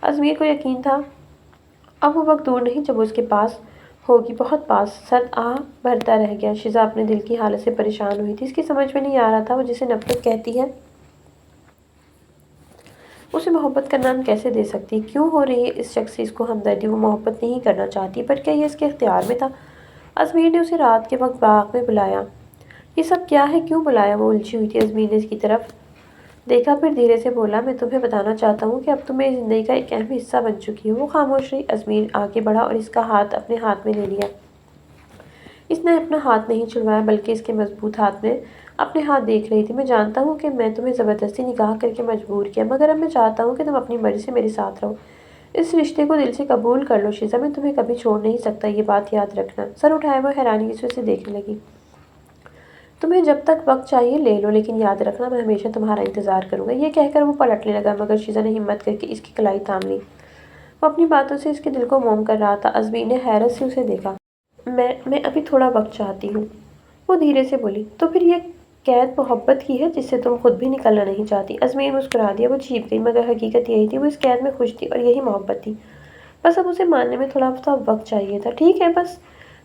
ازمیر کو یقین تھا اب وہ وقت دور نہیں جب وہ اس کے پاس ہوگی، بہت پاس۔ سرد آہ بھرتا رہ گیا۔ شزا اپنے دل کی حالت سے پریشان ہوئی تھی۔ اس کی سمجھ میں نہیں آ رہا تھا وہ جسے نفرت کہتی ہے اسے محبت کا نام کیسے دے سکتی؟ کیوں ہو رہی ہے اس شخص سے اس کو ہمدردی؟ وہ محبت نہیں کرنا چاہتی پر کیا یہ اس کے اختیار میں تھا؟ ازمیر نے اسے رات کے وقت باغ میں بلایا۔ یہ سب کیا ہے؟ کیوں بلایا؟ وہ الجھی ہوئی تھی۔ ازمیر نے اس کی طرف دیکھا پھر دھیرے سے بولا، میں تمہیں بتانا چاہتا ہوں کہ اب تم میری زندگی کا ایک اہم حصہ بن چکی ہو۔ وہ خاموش رہی۔ ازمیر آگے بڑھا اور اس کا ہاتھ اپنے ہاتھ میں لے لیا۔ اس نے اپنا ہاتھ نہیں چھڑوایا بلکہ اس کے مضبوط ہاتھ میں اپنے ہاتھ دیکھ رہی تھی۔ میں جانتا ہوں کہ میں تمہیں زبردستی نکاح کر کے مجبور کیا مگر اب میں چاہتا ہوں کہ تم اپنی مرضی سے میرے ساتھ رہو۔ اس رشتے کو دل سے قبول کر لو شیزا، میں تمہیں کبھی چھوڑ نہیں سکتا، یہ بات یاد رکھنا۔ سر اٹھائے وہ حیرانی سے اسے دیکھنے لگی۔ تمہیں جب تک وقت چاہیے لے لو لیکن یاد رکھنا میں ہمیشہ تمہارا انتظار کروں گا۔ یہ کہہ کر وہ پلٹنے لگا مگر شیزا نے ہمت کر کے اس کی کلائی تھام لی۔ وہ اپنی باتوں سے اس کے دل کو موم کر رہا تھا۔ ازمیر نے حیرت سے اسے دیکھا۔ میں ابھی تھوڑا وقت چاہتی ہوں۔ وہ دھیرے سے بولی، تو پھر یہ قید محبت کی ہے جس سے تم خود بھی نکلنا نہیں چاہتی؟ ازمیر مسکرا دیا، وہ چیپ گئی، مگر حقیقت یہی تھی، وہ اس قید میں خوش تھی اور یہی محبت تھی۔ بس اب اسے ماننے میں تھوڑا سا وقت چاہیے تھا۔ ٹھیک ہے، بس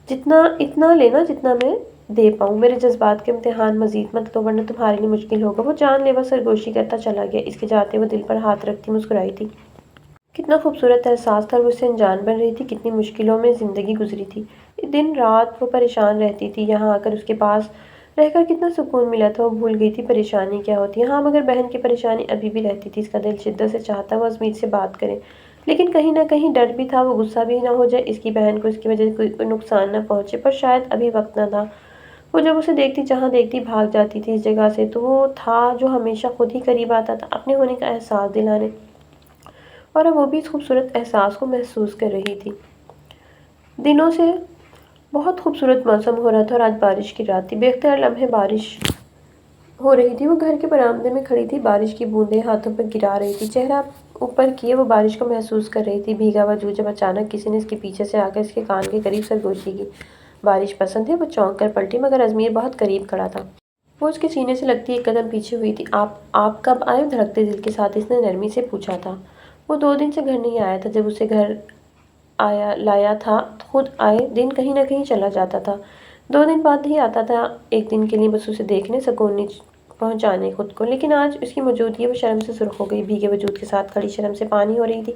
اتنا لینا جتنا میں دے پاؤں، میرے جذبات کے امتحان مزید مت لو ورنہ تمہارے لیے مشکل ہوگا۔ وہ جان لیوا سرگوشی کرتا چلا گیا، اس کے جاتے وہ دل پر ہاتھ رکھتی مسکرائی تھی۔ کتنا خوبصورت احساس تھا، وہ اس سے انجان بن رہی تھی، کتنی مشکلوں میں زندگی گزری تھی، دن رات وہ پریشان رہتی تھی، یہاں آ کر اس کے پاس رہ کر کتنا سکون ملا تھا، وہ بھول گئی تھی پریشانی کیا ہوتی ہے۔ ہاں مگر بہن کی پریشانی ابھی بھی رہتی تھی، اس کا دل شدت سے چاہتا وہ ازمیر سے بات کرے، لیکن کہیں نہ کہیں ڈر بھی تھا، وہ غصہ بھی نہ ہو جائے، اس کی بہن کو اس کی وجہ سے کوئی نقصان نہ پہنچے، پر شاید ابھی وقت نہ تھا۔ وہ جب اسے دیکھتی جہاں دیکھتی بھاگ جاتی تھی اس جگہ سے، تو وہ تھا جو ہمیشہ خود ہی قریب آتا تھا اپنے ہونے کا احساس دلانے، اور اب وہ بھی اس خوبصورت احساس کو محسوس کر رہی تھی۔ دنوں سے بہت خوبصورت موسم ہو رہا تھا اور آج بارش کی رات تھی، بے اختیار لمحے بارش ہو رہی تھی، وہ گھر کے برآمدے میں کھڑی تھی، بارش کی بوندیں ہاتھوں پر گرا رہی تھی، چہرہ اوپر کیے وہ بارش کو محسوس کر رہی تھی، بھیگا وجود، جب اچانک کسی نے اس کے پیچھے سے آ کر اس کے کان کے قریب سرگوشی کی۔ بارش پسند ہے؟ وہ چونک کر پلٹی، مگر ازمیر بہت قریب کھڑا تھا۔ وہ اس کے سینے سے لگتی ایک قدم پیچھے ہوئی تھی۔ آپ کب آئے؟ دھڑکتے دل کے ساتھ اس نے نرمی سے پوچھا تھا۔ وہ 2 دن سے گھر نہیں آیا تھا، جب اسے گھر لایا تھا خود آئے دن کہیں نہ کہیں چلا جاتا تھا، 2 دن بعد نہیں آتا تھا، ایک دن کے لیے بس اسے دیکھنے، سکون پہنچانے خود کو، لیکن آج اس کی موجودگی وہ شرم سے سرخ ہو گئی، بھیگے وجود کے ساتھ کھڑی شرم سے پانی ہو رہی تھی۔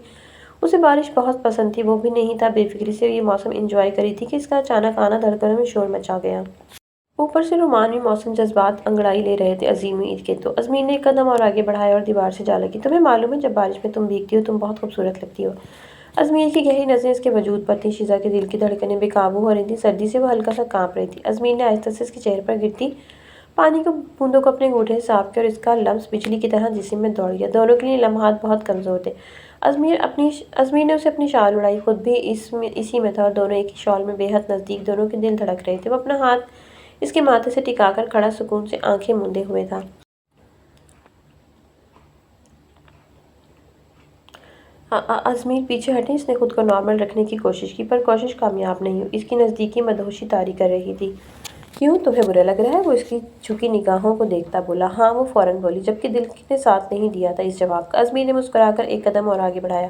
اسے بارش بہت پسند تھی، وہ بھی نہیں تھا بے فکری سے یہ موسم انجوائے کری تھی کہ اس کا اچانک آنا دھڑکنوں میں شور مچا گیا۔ اوپر سے رومانوی موسم، جذبات انگڑائی لے رہے تھے عظیم عید کے، تو ازمیر نے ایک قدم اور آگے بڑھایا اور دیوار سے جا لگی۔ تمہیں معلوم ہے جب بارش میں تم بھیگتی ہو تم بہت خوبصورت لگتی ہو۔ ازمیر کی گہری نظریں اس کے وجود پر تھیں، شیزا کے دل کی دھڑکنیں بے قابو ہو رہی تھیں، سردی سے وہ ہلکا سا کانپ رہی تھی۔ ازمیر نے آہستہ سے اس کے چہرے پر گرتی پانی کی بوندوں کو اپنے انگوٹھے سے صاف کیا اور اس کا لمس بجلی کی طرح جسم میں دوڑ گیا۔ دونوں کے لیے لمحات بہت کمزور تھے۔ ازمیر نے اسے اپنی شال اڑائی، خود بھی اسی میں تھا اور دونوں ایک ہی شال میں بے حد نزدیک، دونوں کے دل دھڑک رہے تھے۔ وہ اپنا ہاتھ اس کے ماتھے سے ٹکا کر کھڑا سکون سے آنکھیں موندے ہوئے تھا۔ ازمیر پیچھے ہٹی، اس نے خود کو نارمل رکھنے کی کوشش کی، پر کوشش کامیاب نہیں ہوئی، اس کی نزدیکی مدہوشی طاری کر رہی تھی۔ کیوں؟ تمہیں برا لگ رہا ہے؟ وہ اس کی جھکی نگاہوں کو دیکھتا بولا۔ ہاں، وہ فوراً بولی، جبکہ دل نے ساتھ نہیں دیا تھا اس جواب کا۔ ازمیر نے مسکرا کر ایک قدم اور آگے بڑھایا،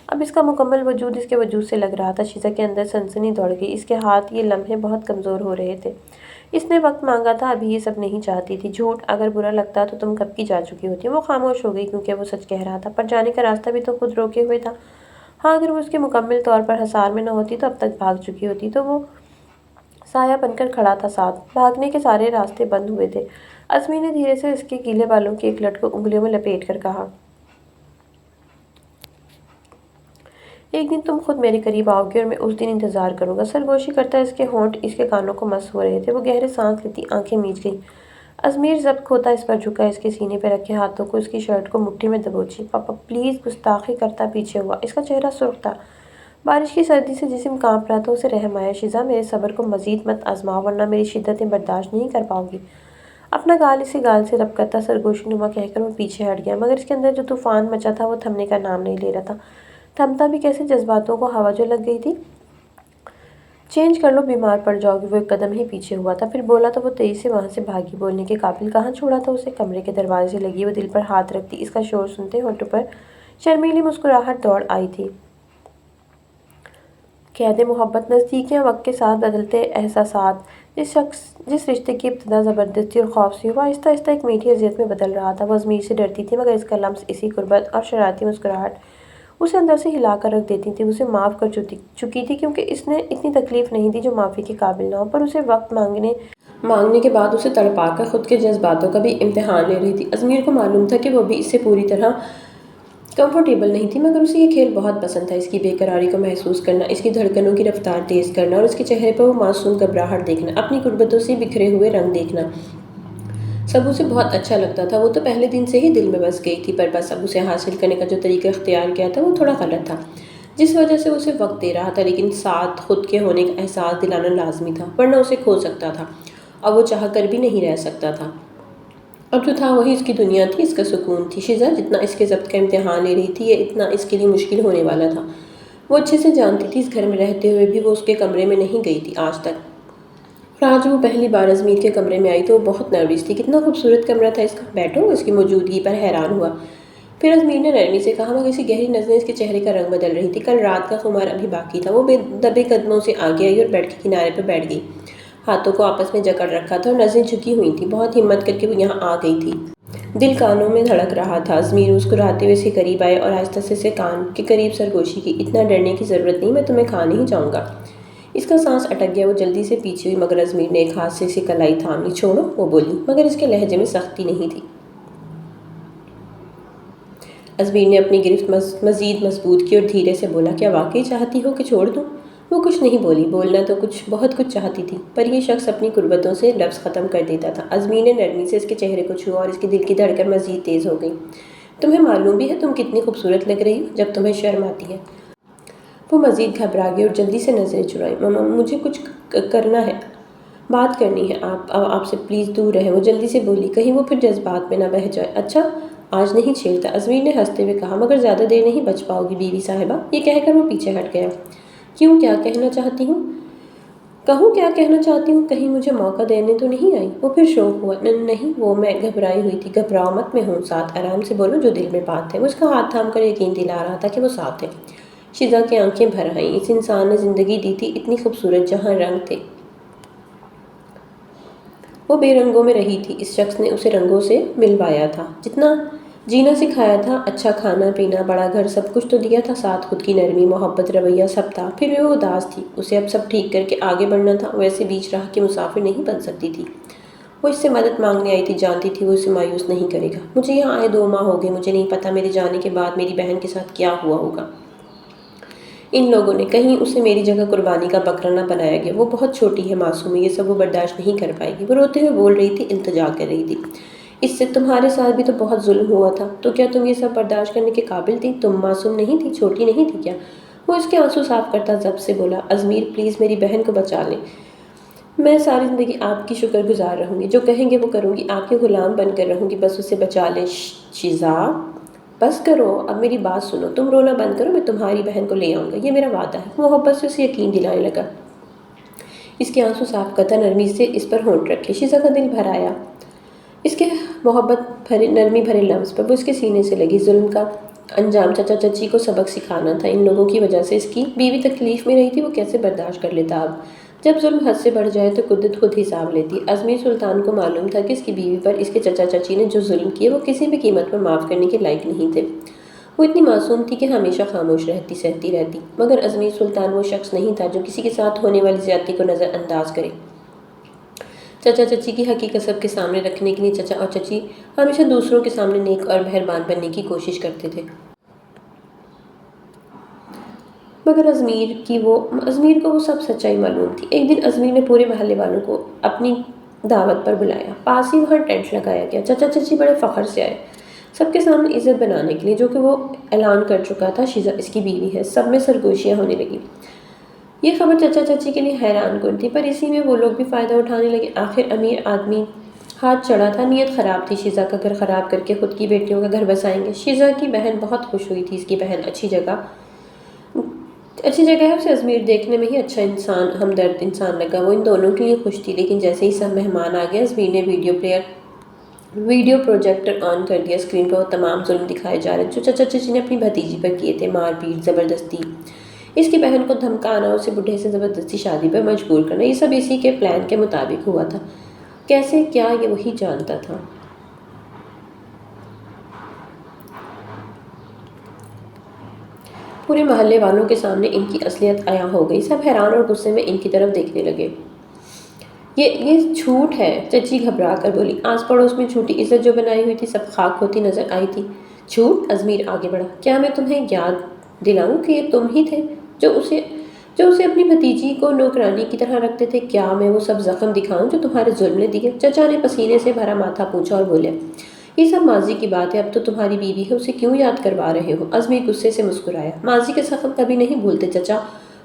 اب اس کا مکمل وجود اس کے وجود سے لگ رہا تھا۔ شیزا کے اندر سنسنی دوڑ گئی، اس کے ہاتھ یہ لمحے بہت کمزور ہو رہے تھے، اس نے وقت مانگا تھا، ابھی یہ سب نہیں چاہتی تھی۔ جھوٹ، اگر برا لگتا تو تم کب کی جا چکی ہوتی۔ وہ خاموش ہو گئی کیونکہ وہ سچ کہہ رہا تھا، پر جانے کا راستہ بھی تو خود روکے ہوئے تھا۔ ہاں، اگر وہ اس کے مکمل طور پر حصار میں نہ ہوتی تو اب تک بھاگ چکی ہوتی، تو وہ سایہ بن کر کھڑا تھا ساتھ، بھاگنے کے سارے راستے بند ہوئے تھے۔ ازمیر نے دھیرے سے اس کے گیلے بالوں کی ایک لٹ کو انگلیوں میں لپیٹ کر کہا، ایک دن تم خود میرے قریب آؤ گی اور میں اس دن انتظار کروں گا۔ سرگوشی کرتا اس کے ہونٹ اس کے کانوں کو مس ہو رہے تھے، وہ گہرے سانس لیتی، آنکھیں میچ گئیں۔ ازمیر ضبط کھوتا اس پر جھکا، اس کے سینے پہ رکھے ہاتھوں کو اس کی شرٹ کو مٹھی میں دبوچی۔ پاپا پلیز، گستاخی کرتا پیچھے ہوا، اس کا چہرہ سرخ تھا، بارش کی سردی سے جسم کانپ رہا تھا، اسے رحم آیا۔ شیزا، میرے صبر کو مزید مت آزماؤ ورنہ میری شدتیں برداشت نہیں کر پاؤ گی۔ اپنا گال اسی گال سے رب کرتا سرگوشی نما کہہ کر وہ پیچھے ہٹ گیا، مگر اس کے اندر جو طوفان مچا تھا وہ تھمنے کا نام نہیں لے رہا تھا۔ تھمتا بھی کیسے؟ جذباتوں کو ہوا جو لگ گئی تھی۔ چینج کر لو، بیمار پڑ جاؤ گی۔ وہ ایک قدم ہی پیچھے ہوا تھا، پھر بولا تو وہ تیزی سے وہاں سے بھاگی، بولنے کے قابل کہاں چھوڑا تھا اسے۔ کمرے کے دروازے سے لگی وہ دل پر ہاتھ رکھتی، اس کا شور سنتے ہونٹوں پر شرمیلی مسکراہٹ دوڑ آئی تھی۔ قید محبت، نزدیکیاں، وقت کے ساتھ بدلتے احساسات، جس رشتے کی ابتدا زبردستی اور خوف سے ہوا آہستہ آہستہ ایک میٹھی اذیت میں بدل رہا تھا۔ وہ ازمیر سے ڈرتی تھی، مگر اس کا لمس، اسی قربت اور شرارتی مسکراہٹ اسے اندر سے ہلا کر رکھ دیتی تھی۔ اسے معاف کر چکی تھی کیونکہ اس نے اتنی تکلیف نہیں دی جو معافی کے قابل نہ ہو، پر اسے وقت مانگنے کے بعد اسے تڑپا کر خود کے جذباتوں کا بھی امتحان لے رہی تھی۔ ازمیر کو معلوم تھا کہ وہ بھی اس سے پوری طرح کمفرٹیبل نہیں تھی، مگر اسے یہ کھیل بہت پسند تھا، اس کی بے قراری کو محسوس کرنا، اس کی دھڑکنوں کی رفتار تیز کرنا اور اس کے چہرے پر وہ معصوم گھبراہٹ دیکھنا، اپنی قربتوں سے بکھرے ہوئے رنگ دیکھنا، سب اسے بہت اچھا لگتا تھا۔ وہ تو پہلے دن سے ہی دل میں بس گئی تھی، پر بس اب اسے حاصل کرنے کا جو طریقہ اختیار کیا تھا وہ تھوڑا غلط تھا، جس وجہ سے اسے وقت دے رہا تھا، لیکن ساتھ خود کے ہونے کا احساس دلانا لازمی تھا، ورنہ اسے کھو سکتا تھا اور وہ چاہ کر بھی نہیں رہ سکتا تھا۔ اب جو تھا وہی اس کی دنیا تھی، اس کا سکون تھی۔ شیزا جتنا اس کے ضبط کا امتحان لے رہی تھی، یہ اتنا اس کے لیے مشکل ہونے والا تھا۔ وہ اچھے سے جانتی تھی، اس گھر میں رہتے ہوئے بھی وہ اس کے کمرے میں نہیں گئی تھی آج تک، اور آج وہ پہلی بار ازمیر کے کمرے میں آئی تو وہ بہت نروس تھی۔ کتنا خوبصورت کمرہ تھا اس کا، بیٹھو۔ اس کی موجودگی پر حیران ہوا۔ پھر ازمیر نے نرمی سے کہا مگر اسی گہری نظریں اس کے چہرے کا رنگ بدل رہی تھی۔ کل رات کا خمار ابھی باقی تھا۔ وہ بے دبے قدموں سے آگے آئی اور بیڈ کے کنارے پر بیٹھ گئی۔ ہاتھوں کو آپس میں جکڑ رکھا تھا اور نظریں جھکی ہوئی تھیں۔ بہت ہمت کر کے وہ یہاں آ گئی تھی۔ دل کانوں میں دھڑک رہا تھا۔ ازمیر مسکراتے ہوئے اس کے قریب آئے اور آہستہ سے اسے کان کے قریب سرگوشی کی۔ اتنا ڈرنے کی ضرورت نہیں، میں تمہیں کھا نہیں جاؤں گا۔ اس کا سانس اٹک گیا، وہ جلدی سے پیچھے ہوئی مگر ازمیر نے ایک ہاتھ سے اسے کلائی تھام لی۔ چھوڑو، وہ بولی، مگر اس کے لہجے میں سختی نہیں تھی۔ ازمیر نے اپنی گرفت مزید مضبوط کی اور دھیرے سے بولا، کیا واقعی چاہتی ہو کہ چھوڑ دوں؟ وہ کچھ نہیں بولی، بولنا تو بہت کچھ چاہتی تھی، پر یہ شخص اپنی قربتوں سے لفظ ختم کر دیتا تھا۔ ازمیر نے نرمی سے اس کے چہرے کو چھوا اور اس کے دل کی دھڑکن مزید تیز ہو گئی۔ تمہیں معلوم بھی ہے تم کتنی خوبصورت لگ رہی ہو جب تمہیں شرم آتی ہے۔ وہ مزید گھبرا گئی اور جلدی سے نظریں چرائیں۔ ماما مجھے کچھ کرنا ہے، بات کرنی ہے، آپ سے پلیز دور رہیں۔ وہ جلدی سے بولی، کہیں وہ پھر جذبات میں نہ بہہ جائے۔ اچھا، آج نہیں چھیڑتا، ازمیر نے ہنستے ہوئے کہا، مگر زیادہ دیر نہیں بچ پاؤ گی بیوی صاحبہ۔ یہ کہہ کر وہ پیچھے ہٹ گیا۔ کیوں، کیا کہنا چاہتی ہوں؟ کہوں کیا کہنا چاہتی ہوں، کہیں مجھے موقع دینے تو نہیں آئی؟ وہ پھر شوق ہوا۔ نہیں، وہ میں گھبرائی ہوئی تھی۔ گھبراؤ مت، میں ہوں ساتھ، آرام سے بولو جو دل میں بات ہے۔ وہ اس کا ہاتھ تھام کر یقین دلا رہا تھا کہ وہ ساتھ ہے۔ شیزا کی آنکھیں بھر آئیں۔ اس انسان نے زندگی دی تھی اتنی خوبصورت جہاں رنگ تھے۔ وہ بے رنگوں میں رہی تھی، اس شخص نے اسے رنگوں سے ملوایا تھا، جتنا جینا سکھایا تھا۔ اچھا کھانا پینا، بڑا گھر، سب کچھ تو دیا تھا، ساتھ خود کی نرمی، محبت، رویہ سب تھا۔ پھر بھی وہ اداس تھی، اسے اب سب ٹھیک کر کے آگے بڑھنا تھا۔ وہ ایسے بیچ راہ کی مسافر نہیں بن سکتی تھی۔ وہ اس سے مدد مانگنے آئی تھی، جانتی تھی وہ اسے مایوس نہیں کرے گا۔ مجھے یہاں آئے 2 ماہ ہو گئے، مجھے نہیں پتا میرے جانے کے بعد میری بہن کے ساتھ کیا ہوا ہوگا۔ ان لوگوں نے کہیں اسے میری جگہ قربانی کا بکرا نہ بنایا گیا۔ وہ بہت چھوٹی ہے، معصوم ہے، یہ سب وہ برداشت نہیں کر پائے گی۔ وہ روتے ہوئے بول رہی تھی، التجا کر رہی تھی، اس سے تمہارے ساتھ بھی تو بہت ظلم ہوا تھا، تو کیا تم یہ سب برداشت کرنے کے قابل تھی؟ تم معصوم نہیں تھی، چھوٹی نہیں تھی کیا؟ وہ اس کے آنسو صاف کرتا ضبط سے بولا، ازمیر پلیز میری بہن کو بچا لیں، میں ساری زندگی آپ کی شکر گزار رہوں گی، جو کہیں گے وہ کروں گی، آپ کے غلام بن کر رہوں گی، بس اسے بچا لیں۔ شیزا بس کرو، اب میری بات سنو، تم رونا بند کرو، میں تمہاری بہن کو لے آؤں گا، یہ میرا وعدہ ہے۔ محبت سے اسے یقین دلانے لگا، اس کے آنسو صاف کرتا، نرمی سے اس پر ہونٹ رکھے۔ شیزا کا دل بھر آیا اس کے محبت بھرے نرمی بھرے لمس پر۔ وہ اس کے سینے سے لگی۔ ظلم کا انجام چچا چچی کو سبق سکھانا تھا۔ ان لوگوں کی وجہ سے اس کی بیوی تکلیف میں رہی تھی، وہ کیسے برداشت کر لیتا اب؟ جب ظلم حد سے بڑھ جائے تو قدرت خود حساب لیتی۔ ازمیر سلطان کو معلوم تھا کہ اس کی بیوی پر اس کے چچا چچی نے جو ظلم کیے وہ کسی بھی قیمت پر معاف کرنے کے لائق نہیں تھے۔ وہ اتنی معصوم تھی کہ ہمیشہ خاموش رہتی، سہتی رہتی، مگر ازمیر سلطان وہ شخص نہیں تھا جو کسی کے ساتھ ہونے والی زیادتی کو نظر انداز کرے۔ چچا چچی کی حقیقت سب کے سامنے رکھنے کے لیے چچا اور چچی ہمیشہ دوسروں کے سامنے نیک اور مہربان بننے کی کوشش کرتے تھے، مگر ازمیر کو وہ سب سچائی معلوم تھی۔ ایک دن ازمیر نے پورے محلے والوں کو اپنی دعوت پر بلایا۔ پاس ہی وہاں ٹینٹ لگایا گیا۔ چچا چچی بڑے فخر سے آئے، سب کے سامنے عزت بنانے کے لیے، جو کہ وہ اعلان کر چکا تھا شیزا اس کی بیوی ہے۔ سب میں سرگوشیاں ہونے لگی۔ یہ خبر چچا چچی کے لیے حیران کن تھی، پر اسی میں وہ لوگ بھی فائدہ اٹھانے لگے۔ آخر امیر آدمی ہاتھ چڑھا تھا، نیت خراب تھی، شیزا کا گھر خراب کر کے خود کی بیٹیوں کا گھر بسائیں گے۔ شیزا کی بہن بہت خوش ہوئی تھی، اس کی بہن اچھی جگہ ہے، اسے ازمیر دیکھنے میں ہی اچھا انسان، ہمدرد انسان لگا۔ وہ ان دونوں کے لیے خوش تھی، لیکن جیسے ہی سب مہمان آ گئے، ازمیر نے ویڈیو پروجیکٹر آن کر دیا۔ اسکرین پر وہ تمام ظلم دکھائے جا رہے جو چچا چچی نے اپنی بھتیجی پر کیے تھے، مار پیٹ، زبردستی اس کی بہن کو دھمکانا، اسے بڈھے سے زبردستی شادی پر مجبور کرنا، یہ سب اسی کے پلان کے مطابق ہوا تھا۔ کیسے کیا یہ وہی جانتا تھا۔ پورے محلے والوں کے سامنے ان کی اصلیت عیاں ہو گئی۔ سب حیران اور غصے میں ان کی طرف دیکھنے لگے۔ یہ جھوٹ ہے، چچی گھبرا کر بولی۔ آس پڑوس میں جھوٹی عزت جو بنائی ہوئی تھی سب خاک ہوتی نظر آئی تھی۔ جھوٹ؟ ازمیر آگے بڑھا، کیا میں تمہیں یاد دلاؤں کہ یہ تم ہی تھے جو اسے اپنی بھتیجی کو نوکرانی کی طرح رکھتے تھے؟ کیا میں وہ سب زخم دکھاؤں جو تمہارے ظلم نے دیے؟ چچا نے پسینے سے بھرا ماتھا پوچھا اور بولے، یہ سب ماضی کی بات ہے، اب تو تمہاری بیوی ہے، اسے کیوں یاد کروا رہے ہو؟ ازمیر غصے سے مسکرایا، ماضی کے زخم کبھی نہیں بھولتے چچا،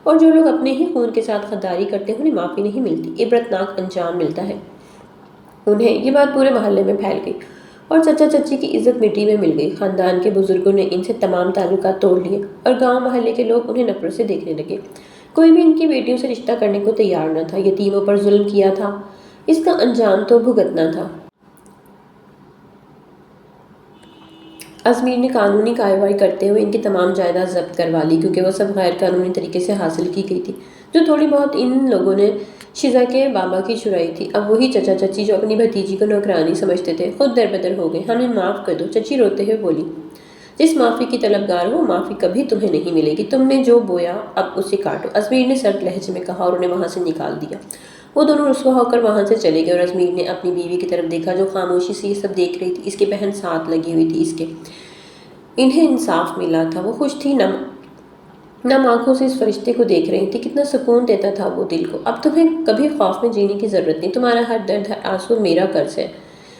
اور جو لوگ اپنے ہی خون کے ساتھ غداری کرتے ہیں انہیں معافی نہیں ملتی، عبرتناک انجام ملتا ہے انہیں۔ یہ بات پورے محلے میں پھیل گئی اور چچا چچی کی عزت مٹی میں مل گئی۔ خاندان کے بزرگوں نے ان سے تمام تعلقات توڑ لیے اور گاؤں محلے کے لوگ انہیں نفرت سے دیکھنے لگے۔ کوئی بھی ان کی بیٹیوں سے رشتہ کرنے کو تیار نہ تھا، یتیموں پر ظلم کیا تھا، اس کا انجام تو بھگتنا تھا۔ ازمیر نے قانونی کارروائی کرتے ہوئے ان کی تمام جائیداد ضبط کروا لی، کیونکہ وہ سب غیر قانونی طریقے سے حاصل کی گئی تھی۔ جو تھوڑی بہت ان لوگوں نے شیزا کے بابا کی چرائی تھی، اب وہی چچا چچی جو اپنی بھتیجی کو نوکرانی سمجھتے تھے خود دربدر ہو گئے۔ ہمیں معاف کر دو، چچی روتے ہوئے بولی۔ جس معافی کی طلبگار ہو، وہ معافی کبھی تمہیں نہیں ملے گی۔ تم نے جو بویا اب اسے کاٹو، ازمیر نے سرد لہجے میں کہا اور انہیں وہاں سے نکال دیا۔ وہ دونوں رسوا ہو کر وہاں سے چلے گئے اور ازمیر نے اپنی بیوی کی طرف دیکھا جو خاموشی سے یہ سب دیکھ رہی تھی۔ اس کی بہن ساتھ لگی ہوئی تھی اس کے۔ انہیں انصاف ملا تھا، وہ خوش تھی، نم آنکھوں سے اس فرشتے کو دیکھ رہی تھی۔ کتنا سکون دیتا تھا وہ دل کو۔ اب تمہیں کبھی خوف میں جینے کی ضرورت نہیں، تمہارا ہر درد ہر آنسو میرا قرض ہے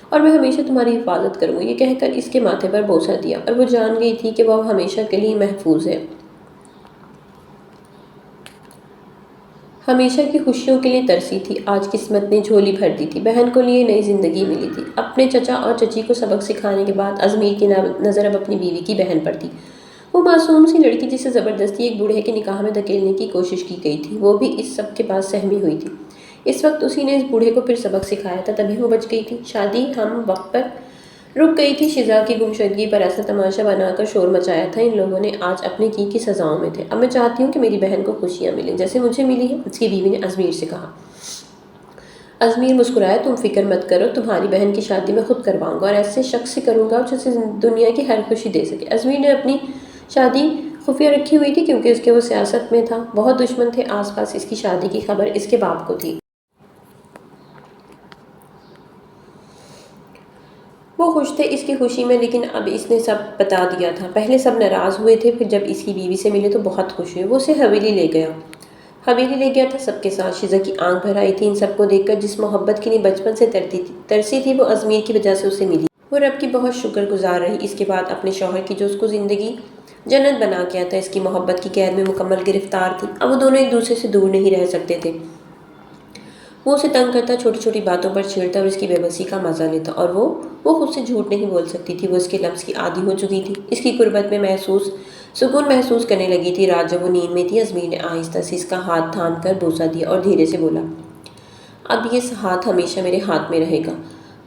اور میں ہمیشہ تمہاری حفاظت کروں گی۔ یہ کہہ کر اس کے ماتھے پر بوسہ دیا اور وہ جان گئی تھی کہ وہ اب ہمیشہ کے لیے محفوظ ہے، ہمیشہ کی خوشیوں کے لیے ترسی تھی۔ آج قسمت نے جھولی بھر دی تھی، بہن کو لیے نئی زندگی ملی تھی۔ اپنے چچا اور چچی کو سبق سکھانے کے بعد ازمیر کی نظر اب اپنی بیوی کی بہن پر تھی۔ وہ معصوم سی لڑکی جسے زبردستی ایک بوڑھے کے نکاح میں دھکیلنے کی کوشش کی گئی تھی، وہ بھی اس سب کے بعد سہمی ہوئی تھی۔ اس وقت اسی نے اس بوڑھے کو پھر سبق سکھایا تھا، تبھی وہ بچ گئی تھی۔ شادی ہم وقت پر رک گئی تھی۔ شیزا کی گمشدگی پر ایسا تماشا بنا کر شور مچایا تھا، ان لوگوں نے آج اپنے کی سزاؤں میں تھے۔ اب میں چاہتی ہوں کہ میری بہن کو خوشیاں ملیں جیسے مجھے ملی ہیں، اس کی بیوی نے ازمیر سے کہا۔ ازمیر مسکرایا، تم فکر مت کرو، تمہاری بہن کی شادی میں خود کرواؤں گا اور ایسے شخص سے کروں گا جسے دنیا کی ہر خوشی دے سکے۔ ازمیر نے اپنی شادی خفیہ رکھی ہوئی تھی کیونکہ اس کے وہ سیاست میں تھا، بہت دشمن تھے آس پاس۔ اس کی شادی کی خبر اس کے باپ کو تھی۔ وہ خوش تھے اس کی خوشی میں، لیکن اب اس نے سب بتا دیا تھا۔ پہلے سب ناراض ہوئے تھے، پھر جب اس کی بیوی سے ملے تو بہت خوش ہوئے۔ وہ اسے حویلی لے گیا تھا سب کے ساتھ۔ شیزا کی آنکھ بھر آئی تھی ان سب کو دیکھ کر۔ جس محبت کے لیے بچپن سے ترسی تھی وہ ازمیر کی وجہ سے اسے ملی۔ وہ رب کی بہت شکر گزار رہی اس کے بعد اپنے شوہر کی جو اس کو زندگی جنت بنا کے آتا ہے۔ اس کی محبت کی قید میں مکمل گرفتار تھی۔ اب وہ دونوں ایک دوسرے سے دور نہیں رہ سکتے تھے۔ وہ اسے تنگ کرتا، چھوٹی چھوٹی باتوں پر چھیڑتا اور اس کی بے بسی کا مزہ لیتا، اور وہ خود سے جھوٹ نہیں بول سکتی تھی۔ وہ اس کے لمس کی عادی ہو چکی تھی، اس کی قربت میں سکون محسوس کرنے لگی تھی۔ رات جب وہ نیند میں تھی، ازمیر نے آہستہ سے اس کا ہاتھ تھام کر بوسہ دیا اور دھیرے سے بولا، اب یہ ہاتھ ہمیشہ میرے ہاتھ میں رہے گا۔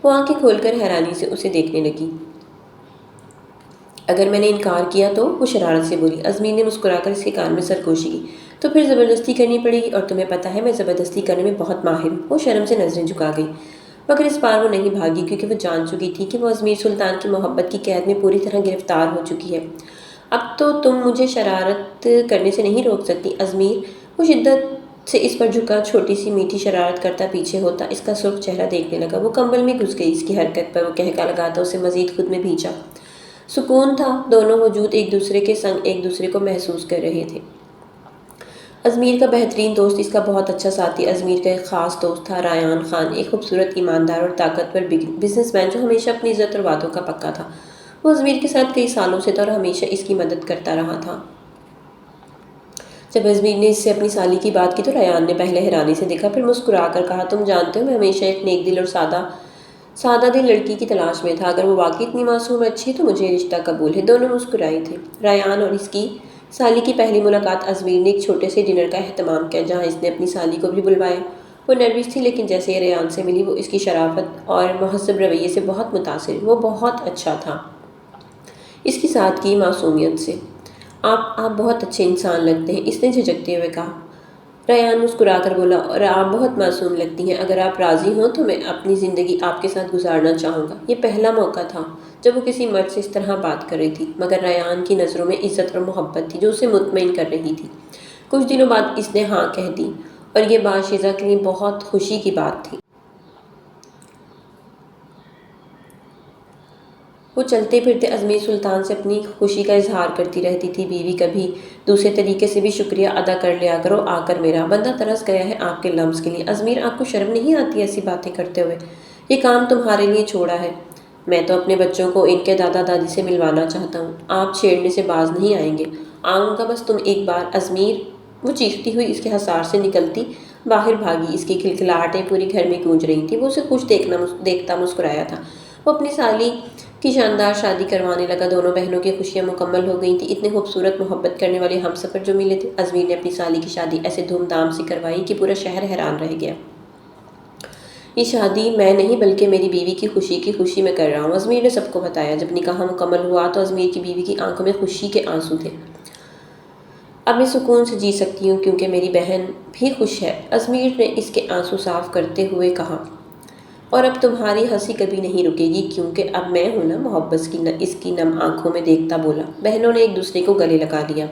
وہ آنکھیں کھول کر حیرانی سے اسے دیکھنے لگی۔ اگر میں نے انکار کیا تو؟ وہ شرارت سے بولی۔ ازمیر نے مسکرا کر اس کے کان میں سرگوشی کی، تو پھر زبردستی کرنی پڑے گی، اور تمہیں پتہ ہے میں زبردستی کرنے میں بہت ماہر ہوں۔ وہ شرم سے نظریں جھکا گئی، مگر اس بار وہ نہیں بھاگی کیونکہ وہ جان چکی تھی کہ وہ ازمیر سلطان کی محبت کی قید میں پوری طرح گرفتار ہو چکی ہے۔ اب تو تم مجھے شرارت کرنے سے نہیں روک سکتی ازمیر۔ وہ شدت سے اس پر جھکا، چھوٹی سی میٹھی شرارت کرتا پیچھے ہوتا، اس کا سرخ چہرہ دیکھنے لگا۔ وہ کمبل میں گھس گئی۔ اس کی حرکت پر وہ کہکا لگاتا اسے مزید خود میں بھینچا۔ سکون تھا، دونوں وجود ایک دوسرے کے سنگ ایک دوسرے کو محسوس کر رہے تھے۔ ازمیر کا بہترین دوست، اس کا بہت اچھا ساتھی، ازمیر کا ایک خاص دوست تھا ریان خان، ایک خوبصورت، ایماندار اور طاقتور بزنس مین جو ہمیشہ اپنی عزت اور وعدوں کا پکا تھا۔ وہ ازمیر کے ساتھ کئی سالوں سے تھا اور ہمیشہ اس کی مدد کرتا رہا تھا۔ جب ازمیر نے اس سے اپنی سالی کی بات کی تو ریان نے پہلے حیرانی سے دیکھا، پھر مسکرا کر کہا، تم جانتے ہو میں ہمیشہ ایک نیک دل اور سادہ دل لڑکی کی تلاش میں تھا، اگر وہ واقعی اتنی معصوم اچھی تو مجھے یہ رشتہ قبول ہے۔ دونوں مسکرائے تھے۔ ریان اور اس کی سالی کی پہلی ملاقات، ازمیر نے ایک چھوٹے سے ڈنر کا اہتمام کیا جہاں اس نے اپنی سالی کو بھی بلوایا۔ وہ نروس تھی، لیکن جیسے یہ ریان سے ملی وہ اس کی شرافت اور مہذب رویے سے بہت متاثر ہوئی۔ وہ بہت اچھا تھا، اس کی سادگی، معصومیت سے۔ آپ بہت اچھے انسان لگتے ہیں، اس نے جھجکتے ہوئے کہا۔ ریان مسکرا کر بولا، اور آپ بہت معصوم لگتی ہیں، اگر آپ راضی ہوں تو میں اپنی زندگی آپ کے ساتھ گزارنا چاہوں گا۔ یہ پہلا موقع تھا جب وہ کسی مرد سے اس طرح بات کر رہی تھی، مگر ریان کی نظروں میں عزت اور محبت تھی جو اسے مطمئن کر رہی تھی۔ کچھ دنوں بعد اس نے ہاں کہہ دی، اور یہ بات شیزا کے لیے بہت خوشی کی بات تھی۔ وہ چلتے پھرتے ازمیر سلطان سے اپنی خوشی کا اظہار کرتی رہتی تھی، بیوی کبھی دوسرے طریقے سے بھی شکریہ ادا کر لیا کرو، آ کر میرا بندہ ترس گیا ہے آپ کے لمس کے لیے۔ ازمیر، آپ کو شرم نہیں آتی ایسی باتیں کرتے ہوئے؟ یہ کام تمہارے لیے چھوڑا ہے، میں تو اپنے بچوں کو ان کے دادا دادی سے ملوانا چاہتا ہوں، آپ چھیڑنے سے باز نہیں آئیں گے۔ آؤں گا، بس تم ایک بار۔ ازمیر، وہ چیختی ہوئی اس کے حصار سے نکلتی باہر بھاگی۔ اس کی کھلکھلاہٹیں پوری گھر میں گونج رہی تھیں۔ وہ اسے خوش دیکھتا مسکرایا تھا۔ وہ اپنی سالی کی شاندار شادی کروانے لگا۔ دونوں بہنوں کی خوشیاں مکمل ہو گئی تھیں۔ اتنے خوبصورت محبت کرنے والے ہم سفر جو ملے تھے۔ ازمیر نے اپنی سالی کی شادی ایسے دھوم دھام سے کروائی کہ پورا شہر حیران رہ گیا۔ یہ شادی میں نہیں بلکہ میری بیوی کی خوشی میں کر رہا ہوں، ازمیر نے سب کو بتایا۔ جب نکاح مکمل ہوا تو ازمیر کی بیوی کی آنکھوں میں خوشی کے آنسو تھے۔ اب میں سکون سے جی سکتی ہوں کیونکہ میری بہن بھی خوش ہے، ازمیر نے اس کے آنسو صاف کرتے ہوئے کہا۔ اور اب تمہاری ہنسی کبھی نہیں رکے گی کیونکہ اب میں ہوں نا، محبت اس کی نم آنکھوں میں دیکھتا بولا۔ بہنوں نے ایک دوسرے کو گلے لگا لیا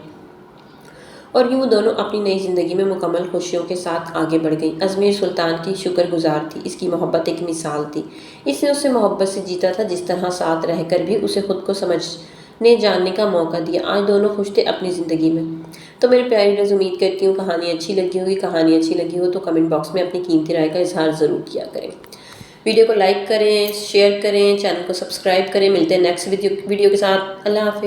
اور یوں دونوں اپنی نئی زندگی میں مکمل خوشیوں کے ساتھ آگے بڑھ گئیں۔ ازمیر سلطان کی شکر گزار تھی، اس کی محبت ایک مثال تھی۔ اس نے اسے محبت سے جیتا تھا، جس طرح ساتھ رہ کر بھی اسے خود کو سمجھنے جاننے کا موقع دیا۔ آج دونوں خوش تھے اپنی زندگی میں۔ تو میرے پیارے لوگ، امید کرتی ہوں کہانی اچھی لگی ہوگی۔ کہانی اچھی لگی ہو تو کمنٹ باکس میں اپنی قیمتی رائے کا اظہار ضرور کیا کریں۔ ویڈیو کو لائک کریں، شیئر کریں، چینل کو سبسکرائب کریں۔ ملتے ہیں نیکسٹ ویڈیو کے ساتھ۔ اللہ حافظ۔